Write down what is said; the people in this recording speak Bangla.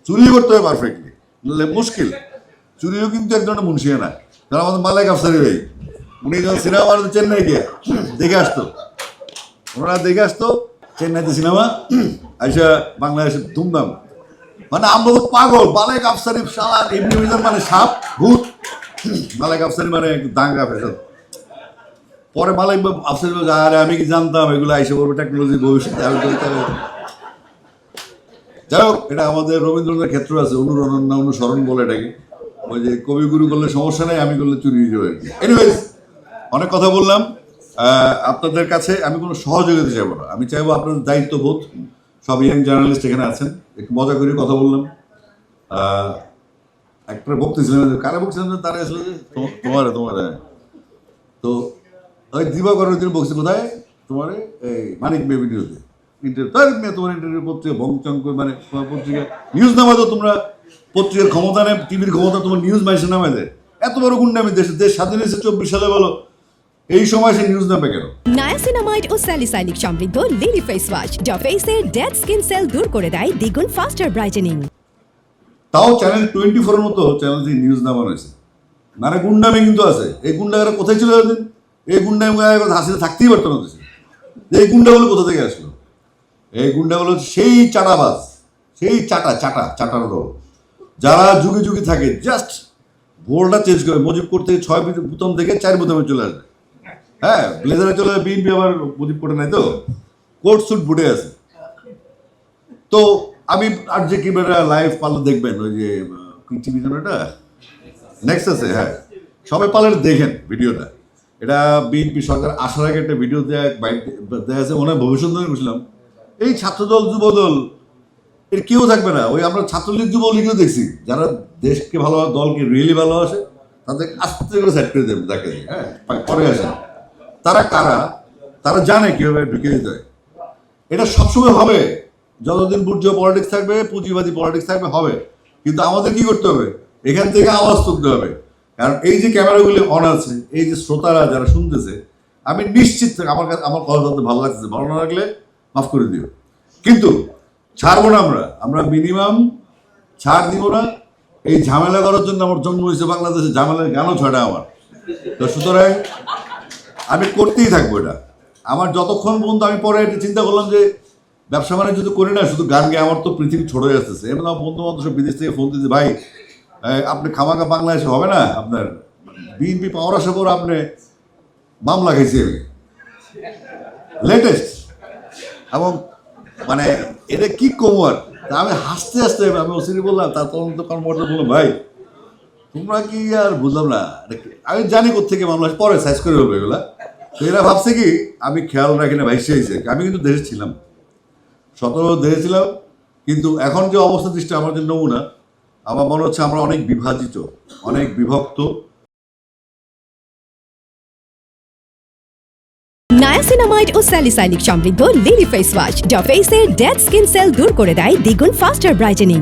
চুরি করতে হবে পারফেক্টলি, মুশকিল। চুরিও কিন্তু এক ধরনের মুন্সিয়ানা। কারণ আমাদের মালাইক আফসারি ভাই, উনি যখন সিনেমা বানাতে চেন্নাই গিয়ে দেখে আসতো, ওনারা দেখে আসতো চেন্নাইতে সিনেমা, আইসা বাংলাদেশের ধুমধাম। মানে আমরা তো পাগল, মালাইক আফসারি সারা এমনি মানে সাপ ভূত, মালাইক আফসারি মানে একটু দাঙ্গা ফেসল। পরে মালাইক আফসারি আরে আমি কি জানতাম এগুলো আইসা করবে টেকনোলজি ভবিষ্যতে। যাই হোক, এটা আমাদের রবীন্দ্রনাথের ক্ষেত্র আছে, অনুরণন না অনুসরণ বলে এটাকে। ওই যে কবিগুরু করলে সমস্যা নেই, আমি করলে চুরি হয়ে যাবে আর কি। এনিওয়েজ, অনেক কথা বললাম। আপনাদের কাছে আমি কোনো সহযোগিতা চাইবো না, আমি চাইবো আপনাদের দায়িত্ববোধ। সব ইয়াং জার্নালিস্ট এখানে আছেন, একটু মজা করে কথা বললাম। একটা বক্তেছিলাম, কারে বকছিলাম তারা আসলে তোমার তো ওই দিবাকর দিন বকছি কোথায় তোমার এই মানিক মে ভিডিওতে তোমার ইন্টারভিউ পত্রিকা বংচঙ্ক মানে পত্রিকা নিউজ নামা তো তোমরা পত্রিকার ক্ষমতা নেই, টিভির ক্ষমতা তোমার নিউজ মাইসে নামে দেয়। এত বড় গুন্ডামি দেশ স্বাধীন হয়েছে 24 সালে, বলো এই সময় সে নিউজ নামে কেন? নায়াসিনামাইড ও স্যালিসাইলিক সমৃদ্ধ লিলি ফেস ওয়াশ যা ফেসের ডেড স্কিন সেল দূর করে দেয় দ্বিগুণ ফাস্টার ব্রাইটেনিং। তাও চ্যানেল 24 মতো চ্যানেল থেকে নিউজ নামানো হয়েছে। মানে গুন্ডামি কিন্তু আছে। এই গুন্ডারা কোথায় ছিল এতদিন? এই গুন্ডামি হাসিতে থাকতেই পারতো না দেশে। এই গুন্ডাগুলো কোথা থেকে আসলো? এই গুন্ডাগুলো সেই চাটাবাজ, সেই চাটার দল, যারা যুগে যুগে থাকে, জাস্ট ভোলটা চেঞ্জ করে মুজিব করতে 6 বোতাম থেকে 4 বোতামে চলে আসবে। হ্যাঁ, ব্লেজারে চলে বিএনপি আবার মুজিব করে নাই তো, কোট স্যুট বুটে আছে। তো আমি আর যে কি লাইভ পার্লার দেখবেন, ওই যে টিভি এটা নেক্সট আছে, হ্যাঁ সবাই পার্লার দেখেন ভিডিওটা। এটা বিএনপি সরকার আসার আগে একটা ভিডিও দেওয়া আছে, মনে হয় ভবিষ্যৎ বুঝলাম। এই ছাত্রদল যুবদল এর কেউ থাকবে না। ওই আমরা ছাত্রলীগ যুবলীগও দেখছি, যারা দেশকে ভালোবাসে, দলকে রিয়েলি ভালোবাসে, তাদের আস্তে করে সেট করে দেবে, তাকে হ্যাঁ পরে আসে। তারা কারা? তারা জানে কীভাবে ঢুকে দিতে হয়। এটা সবসময় হবে, যতদিন বুর্জোয়া পলিটিক্স থাকবে, পুঁজিবাদী পলিটিক্স থাকবে, হবে। কিন্তু আমাদের কি করতে হবে? এখান থেকে আওয়াজ তুলতে হবে। কারণ এই যে ক্যামেরাগুলি অন আছে, এই যে শ্রোতারা যারা শুনতেছে, আমি নিশ্চিত আমার কথা বলতে ভালো লাগতেছে, ভালো না লাগলে মাফ করে দিও। কিন্তু ছাড়বো না, আমরা মিনিমাম ছাড় দিব না। এই ঝামেলা করার জন্য আমার জন্ম হয়েছে বাংলাদেশে, ঝামেলার গানও ছড়া আমার। তো সুতরাং আমি করতেই থাকবো এটা। আমার যতক্ষণ পর্যন্ত, আমি পরে এটা চিন্তা করলাম যে ব্যবসা বাণিজ্য যদি করি না, শুধু গান গেয়ে আমার তো পৃথিবী ছোট হয়ে আসতেছে। এমন আমার বন্ধু বান্ধব সব বিদেশ থেকে ফোন দিচ্ছে, ভাই আপনি খামাখা বাংলাদেশে হবে না, আপনার বিএনপি পাওয়ার আশা করে আপনি মামলা খাইছি আমি লেটেস্ট। এবং মানে এটা কি কমার, আমি হাসতে হাসতে আমি ওসিরি বললাম, তার তদন্ত কর্মকর্তা বললাম, ভাই তোমরা কি আর বুঝলাম না, আমি জানি কোথেকে মামলা পরে সাইজ করে বলবো এগুলা। তো এরা ভাবছে কি আমি খেয়াল রাখি না, ভাইসে হয়েছে। আমি কিন্তু দেশে ছিলাম, 17 দেশে ছিলাম। কিন্তু এখন যে অবস্থা দৃষ্টি আমার যে নমুনা, আমার মনে হচ্ছে আমরা অনেক বিভাজিত, অনেক বিভক্ত। নায়াসিনামাইড ও স্যালিসাইলিক সমৃদ্ধ লিলি ফেস ওয়াশ যা ফেসের ডেড স্কিন সেল দূর করে দেয় দ্বিগুণ ফাস্টার ব্রাইটেনিং।